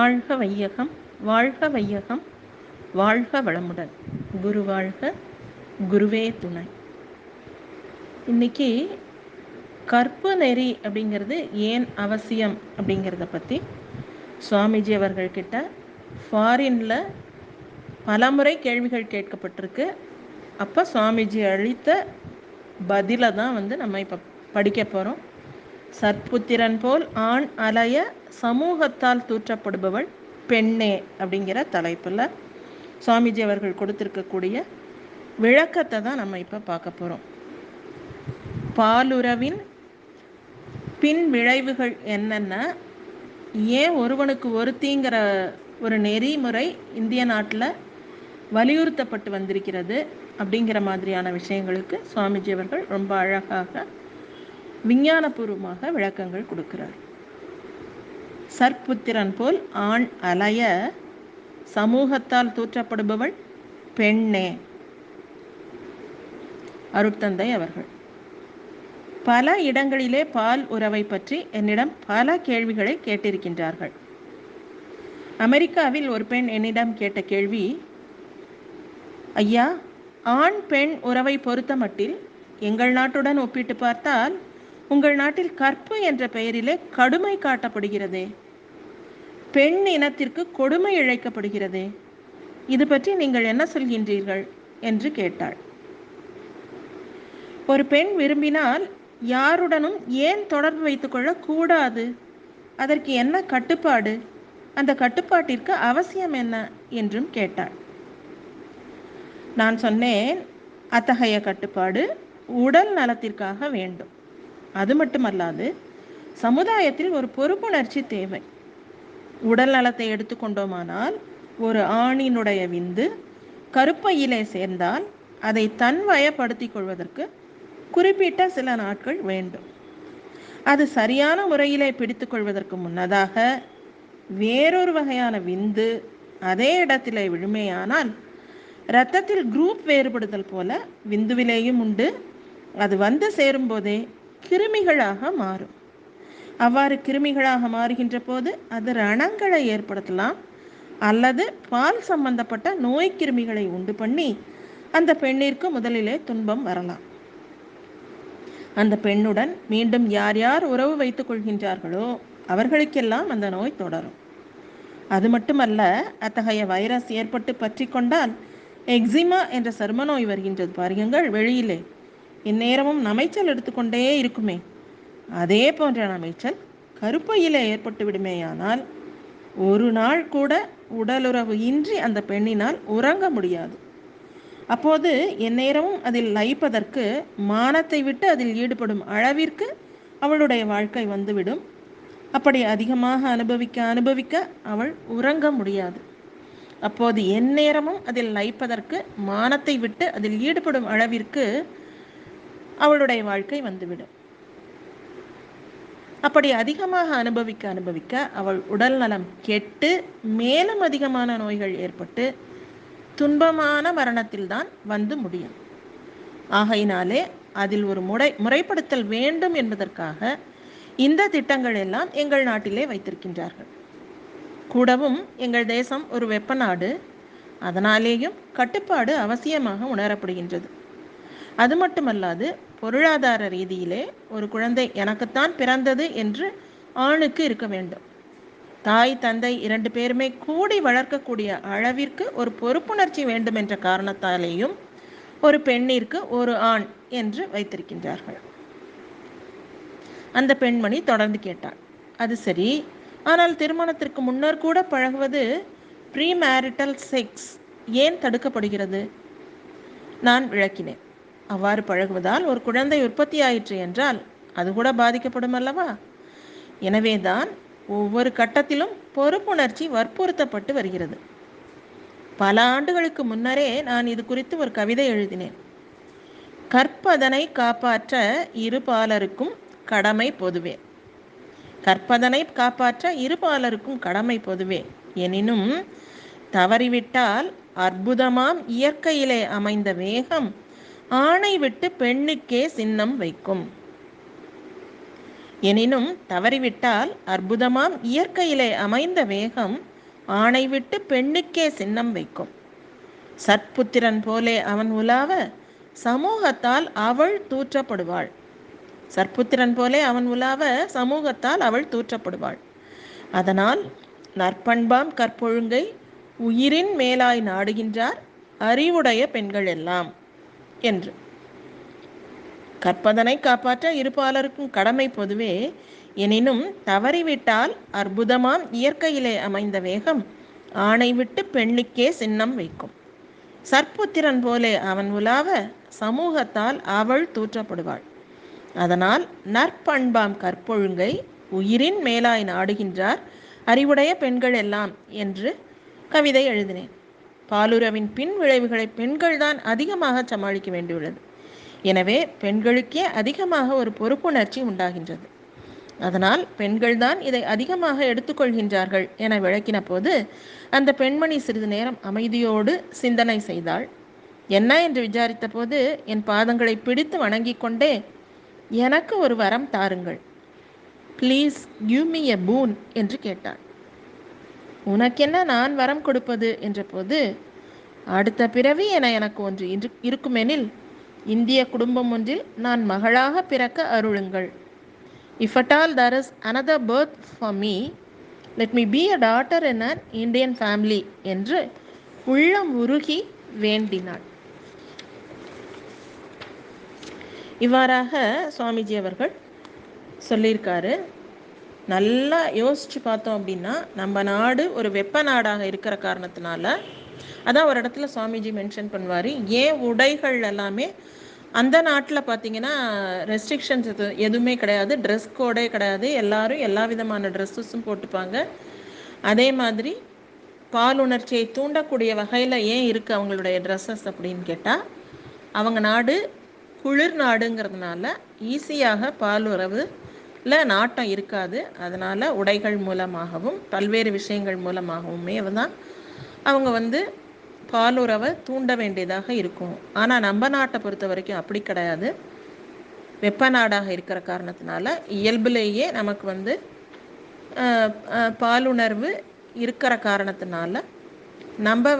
வாழ்க வையகம், வாழ்க வையகம், வாழ்க வளமுடன். குரு வாழ்க, குருவே துணை. இன்னைக்கு கற்பு நெறி அப்படிங்கிறது ஏன் அவசியம் அப்படிங்கிறத பற்றி சுவாமிஜி அவர்கள்கிட்ட ஃபாரினில் பலமுறை கேள்விகள் கேட்கப்பட்டிருக்கு. அப்போ சுவாமிஜி அளித்த பதிலை தான் நம்ம இப்போ படிக்க போகிறோம். சற்புத்திரன் போல் ஆண் அலைய சமூகத்தால் தூற்றப்படுபவள் பெண்ணே அப்படிங்கிற தலைப்பில் சுவாமிஜி அவர்கள் கொடுத்திருக்கக்கூடிய விளக்கத்தை தான் நம்ம இப்போ பார்க்க போகிறோம். பாலுறவின் பின் விளைவுகள் என்னென்ன, ஏன் ஒருவனுக்கு ஒருத்திங்கிற ஒரு நெறிமுறை இந்திய நாட்டில் வலியுறுத்தப்பட்டு வந்திருக்கிறது அப்படிங்கிற மாதிரியான விஷயங்களுக்கு சுவாமிஜி அவர்கள் ரொம்ப அழகாக விஞ்ஞானபூர்வமாக விளக்கங்கள் கொடுக்கிறார். சற்புத்திரன் போல் ஆண் அலைய சமூகத்தால் தூற்றப்படுபவள் பெண்ணே. அருட்தந்தை அவர்கள் பல இடங்களிலே பால் உறவை பற்றி என்னிடம் பல கேள்விகளை கேட்டிருக்கின்றார்கள். அமெரிக்காவில் ஒரு பெண் என்னிடம் கேட்ட கேள்வி, ஐயா, ஆண் பெண் உறவை பொறுத்த மட்டில் எங்கள் நாட்டுடன் ஒப்பிட்டு பார்த்தால் உங்கள் நாட்டில் கற்பு என்ற பெயரிலே கடுமை காட்டப்படுகிறதே, பெண் இனத்திற்கு கொடுமை இழைக்கப்படுகிறதே, இது பற்றி நீங்கள் என்ன சொல்கின்றீர்கள் என்று கேட்டாள். ஒரு பெண் விரும்பினால் யாருடனும் ஏன் தொடர்பு வைத்துக்கொள்ள கூடாது? அதற்கு என்ன கட்டுப்பாடு? அந்த கட்டுப்பாட்டிற்கு அவசியம் என்ன என்றும் கேட்டாள். நான் சொன்னேன், அத்தகைய கட்டுப்பாடு உடல் நலத்திற்காக வேண்டும். அது மட்டுமல்லாது சமுதாயத்தில் ஒரு பொறுப்புணர்ச்சி தேவை. உடல் நலத்தை எடுத்துக்கொண்டோமானால் ஒரு ஆணினுடைய விந்து கருப்பையிலே சேர்ந்தால் அதை தன்வயப்படுத்திக் கொள்வதற்கு குறிப்பிட்ட சில நாட்கள் வேண்டும். அது சரியான முறையிலே பிடித்து கொள்வதற்கு முன்னதாக வேறொரு வகையான விந்து அதே இடத்திலே விழுமையானால் இரத்தத்தில் குரூப் வேறுபடுதல் போல விந்துவிலேயும் உண்டு. அது வந்து சேரும் போதே கிருமிகளாக மாறும். அவ்வாறு கிருமிகளாக மாறுகின்ற போது அது ரணங்களை ஏற்படுத்தலாம் அல்லது பால் சம்பந்தப்பட்ட நோய் கிருமிகளை உண்டு பண்ணி அந்த பெண்ணிற்கு முதலிலே துன்பம் வரலாம். அந்த பெண்ணுடன் மீண்டும் யார் யார் உறவு வைத்துக் கொள்கின்றார்களோ அவர்களுக்கெல்லாம் அந்த நோய் தொடரும். அது மட்டுமல்ல, அத்தகைய வைரஸ் ஏற்பட்டு பற்றி கொண்டால் எக்ஸிமா என்ற சரும நோய் வருகின்றது பாருங்கள் வெளியிலே. இந்நேரமும் நமைச்சல் எடுத்துக்கொண்டே இருக்குமே, அதே போன்ற நமைச்சல் கருப்பையிலே ஏற்பட்டு விடுமேயானால் ஒரு நாள் கூட உடலுறவு இன்றி அந்த பெண்ணினால் உறங்க முடியாது. அப்போது எந்நேரமும் அதில் லயிப்பதற்கு மானத்தை விட்டு அதில் ஈடுபடும் அளவிற்கு அவளுடைய வாழ்க்கை வந்துவிடும். அப்படி அதிகமாக அனுபவிக்க அவள் உறங்க முடியாது. அப்போது எந்நேரமும் அதில் லயிப்பதற்கு மானத்தை விட்டு அதில் ஈடுபடும் அளவிற்கு அவளுடைய வாழ்க்கை வந்துவிடும். அப்படி அதிகமாக அனுபவிக்க அவள் உடல் நலம் கெட்டு மேலும் அதிகமான நோய்கள் ஏற்பட்டு துன்பமான மரணத்தில் தான் வந்து முடியும். ஆகையினாலே அதில் ஒரு முறைப்படுத்தல் வேண்டும் என்பதற்காக இந்த திட்டங்கள் எல்லாம் எங்கள் நாட்டிலே வைத்திருக்கின்றார்கள். கூடவும் எங்கள் தேசம் ஒரு வெப்ப நாடு, அதனாலேயும் கட்டுப்பாடு அவசியமாக உணரப்படுகின்றது. அது மட்டுமல்லாது பொருளாதார ரீதியிலே ஒரு குழந்தை எனக்குத்தான் பிறந்தது என்று ஆணுக்கு இருக்க வேண்டும். தாய் தந்தை 2 பேருமே கூடி வளர்க்கக்கூடிய அளவிற்கு ஒரு பொறுப்புணர்ச்சி வேண்டும் என்ற காரணத்தாலேயும் ஒரு பெண்ணிற்கு ஒரு ஆண் என்று வைத்திருக்கின்றார்கள். அந்த பெண்மணி தொடர்ந்து கேட்டாள், அது சரி, ஆனால் திருமணத்திற்கு முன்னர் கூட பழகுவது ப்ரீ மேரிட்டல் செக்ஸ் ஏன் தடுக்கப்படுகிறது? நான் விளக்கினேன். அவ்வாறு பழகுவதால் ஒரு குழந்தை உற்பத்தி ஆயிற்று என்றால் அது கூட பாதிக்கப்படும் அல்லவா? எனவேதான் ஒவ்வொரு கட்டத்திலும் பொறுப்புணர்ச்சி வற்புறுத்தப்பட்டு வருகிறது. பல ஆண்டுகளுக்கு முன்னரே நான் இது குறித்து ஒரு கவிதை எழுதினேன். கற்பதனை காப்பாற்ற இருபாலருக்கும் கடமை பொதுவே. கற்பதனை காப்பாற்ற இருபாலருக்கும் கடமை பொதுவே. எனினும் தவறிவிட்டால் அற்புதமாம் இயற்கையிலே அமைந்த வேகம் ஆணை விட்டு பெண்ணுக்கே சின்னம் வைக்கும். எனினும் தவறிவிட்டால் அற்புதமாம் இயற்கையிலே அமைந்த வேகம் ஆணை விட்டு பெண்ணுக்கே சின்னம் வைக்கும். சற்புத்திரன் போலே அவன் உலாவ சமூகத்தால் அவள் தூற்றப்படுவாள். சற்புத்திரன் போலே அவன் உலாவ சமூகத்தால் அவள் தூற்றப்படுவாள். அதனால் நற்பண்பாம் கற்பொழுங்கை உயிரின் மேலாய் நாடுகின்றார் அறிவுடைய பெண்கள் எல்லாம் என்று. கற்பதனை காப்பாற்ற இருபாலருக்கும் கடமை பொதுவே. எனினும் தவறிவிட்டால் அற்புதமாம் இயற்கையிலே அமைந்த வேகம் ஆணை விட்டு பெண்ணுக்கே சின்னம் வைக்கும். சற்புத்திரன் போலே அவன் உலாவ சமூகத்தால் அவள் தூற்றப்படுவாள். அதனால் நற்பண்பாம் கற்பொழுங்கை உயிரின் மேலாய் நாடுகின்றார் அறிவுடைய பெண்கள் எல்லாம் என்று கவிதை எழுதினேன். பாலுறவின் பின் விளைவுகளை பெண்கள் தான் அதிகமாக சமாளிக்க வேண்டியுள்ளது. எனவே பெண்களுக்கே அதிகமாக ஒரு பொறுப்புணர்ச்சி உண்டாகின்றது. அதனால் பெண்கள் தான் இதை அதிகமாக எடுத்துக்கொள்கின்றார்கள் என விளக்கின போது அந்த பெண்மணி சிறிது நேரம் அமைதியோடு சிந்தனை செய்தாள். என்ன என்று விசாரித்த போது என் பாதங்களை பிடித்து வணங்கிக் கொண்டே, எனக்கு ஒரு வரம் தாருங்கள், ப்ளீஸ் கிவ் மீ எ பூன் என்று கேட்டாள். உனக்கென்ன நான் வரம் கொடுப்பது என்ற போது, அடுத்த பிறவி என எனக்கு ஒன்று இருக்குமெனில் இந்திய குடும்பம் ஒன்றில் நான் மகளாக பிறக்க அருளுங்கள். If at all there is another birth for me, let me be a daughter in an Indian family என்று உள்ளம் உருகி வேண்டினாள். இவ்வாறாக சுவாமிஜி அவர்கள் சொல்லியிருக்காரு. நல்லா யோசித்து பார்த்தோம் அப்படின்னா, நம்ம நாடு ஒரு வெப்ப நாடாக இருக்கிற காரணத்தினால, அதான் ஒரு இடத்துல சுவாமிஜி மென்ஷன் பண்ணுவார், ஏன் உடைகள் எல்லாமே அந்த நாட்டில் பார்த்திங்கன்னா ரெஸ்ட்ரிக்ஷன்ஸ் எதுவுமே கிடையாது, ட்ரெஸ் கோடே கிடையாது, எல்லாரும் எல்லா விதமான ட்ரெஸ்ஸஸும் போட்டுப்பாங்க. அதே மாதிரி பாலுணர்ச்சியை தூண்டக்கூடிய வகையில் ஏன் இருக்குது அவங்களுடைய ட்ரெஸ்ஸஸ் அப்படின்னு கேட்டால், அவங்க நாடு குளிர் நாடுங்கிறதுனால ஈஸியாக பாலுறவில் நாட்டம் இருக்காது. அதனால் உடைகள் மூலமாகவும் பல்வேறு விஷயங்கள் மூலமாகவுமே தான் அவங்க பாலுறவை தூண்ட வேண்டியதாக இருக்கும். ஆனால் நம்ம நாட்டை பொறுத்த வரைக்கும் அப்படி கிடையாது. வெப்ப நாடாக இருக்கிற காரணத்தினால இயல்பிலேயே நமக்கு பாலுணர்வு இருக்கிற காரணத்தினால நம்ம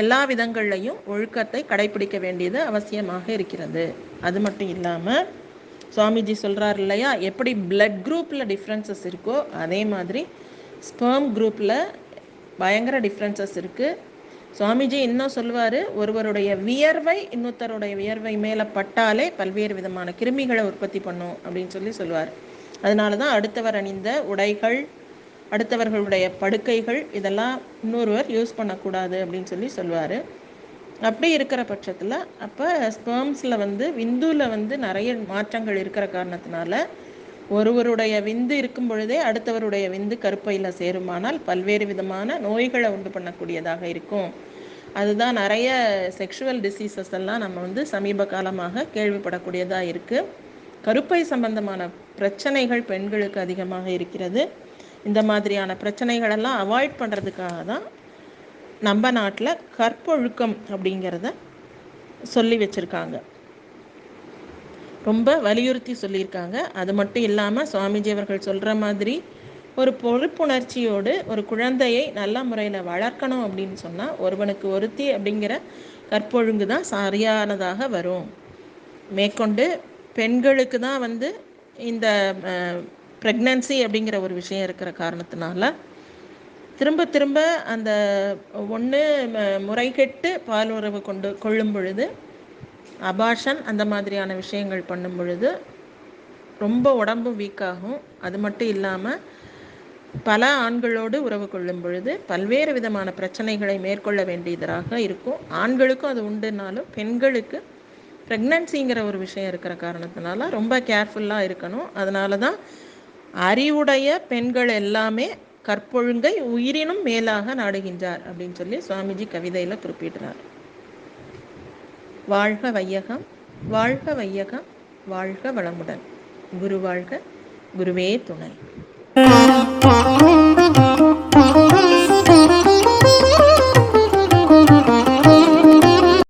எல்லா விதங்கள்லையும் ஒழுக்கத்தை கடைபிடிக்க வேண்டியது அவசியமாக இருக்கிறது. அது மட்டும் இல்லாமல் சுவாமிஜி சொல்கிறார் இல்லையா, எப்படி பிளட் குரூப்பில் டிஃப்ரென்சஸ் இருக்கோ அதே மாதிரி ஸ்பெர்ம் குரூப்பில் பயங்கர டிஃப்ரென்சஸ் இருக்குது. சுவாமிஜி இன்னும் சொல்லுவார், ஒருவருடைய வியர்வை இன்னொருத்தருடைய வியர்வை மேலே பட்டாலே பல்வேறு விதமான கிருமிகளை உற்பத்தி பண்ணும் அப்படின்னு சொல்லுவார். அதனால தான் அடுத்தவர் அணிந்த உடைகள், அடுத்தவர்களுடைய படுக்கைகள் இதெல்லாம் இன்னொருவர் யூஸ் பண்ணக்கூடாது அப்படின்னு சொல்லுவார். அப்படி இருக்கிற பட்சத்தில் அப்போ ஸ்பெர்ம்ஸில் விந்துவில் நிறைய மாற்றங்கள் இருக்கிற காரணத்தினால ஒருவருடைய விந்து இருக்கும் பொழுதே அடுத்தவருடைய விந்து கருப்பையில் சேருமானால் பல்வேறு விதமான நோய்களை உண்டு பண்ணக்கூடியதாக இருக்கும். அதுதான் நிறைய செக்ஷுவல் டிசீசஸ் எல்லாம் நம்ம சமீப காலமாக கேள்விப்படக்கூடியதாக இருக்குது. கருப்பை சம்பந்தமான பிரச்சனைகள் பெண்களுக்கு அதிகமாக இருக்கிறது. இந்த மாதிரியான பிரச்சனைகளெல்லாம் அவாய்ட் பண்ணுறதுக்காக தான் நம்ம நாட்டில் கற்பொழுக்கம் அப்படிங்கிறத சொல்லி வச்சுருக்காங்க, ரொம்ப வலியுறுத்தி சொல்லியிருக்காங்க. அது மட்டும் இல்லாமல் சுவாமிஜி அவர்கள் சொல்கிற மாதிரி ஒரு பொறுப்புணர்ச்சியோடு ஒரு குழந்தையை நல்ல முறையில் வளர்க்கணும் அப்படின்னு சொன்னால் ஒருவனுக்கு ஒருத்தி அப்படிங்கிற கற்பொழுங்கு தான் சரியானதாக வரும். மேற்கொண்டு பெண்களுக்கு தான் இந்த ப்ரெக்னன்சி அப்படிங்கிற ஒரு விஷயம் இருக்கிற காரணத்தினால திரும்ப திரும்ப அந்த ஒன்று முறைகெட்டு பாலுறவு கொள்ளும் பொழுது, அபார்ஷன் அந்த மாதிரியான விஷயங்கள் பண்ணும் பொழுது ரொம்ப உடம்பு வீக்காகும். அது மட்டும் இல்லாமல் பல ஆண்களோடு உறவு கொள்ளும் பொழுது பல்வேறு விதமான பிரச்சனைகளை மேற்கொள்ள வேண்டியதாக இருக்கும். ஆண்களுக்கும் அது உண்டுனாலும் பெண்களுக்கு ப்ரெக்னன்சிங்கிற ஒரு விஷயம் இருக்கிற காரணத்தினால ரொம்ப கேர்ஃபுல்லாக இருக்கணும். அதனால தான் அறிவுடைய பெண்கள் எல்லாமே கற்பொழுங்கை உயிரினும் மேலாக நாடுகின்றார் அப்படின்னு சுவாமிஜி கவிதையில் குறிப்பிடுறார். வாழ்க வையகம், வாழ்க வையகம், வாழ்க வளமுடன். குரு வாழ்க, குருவே துணை.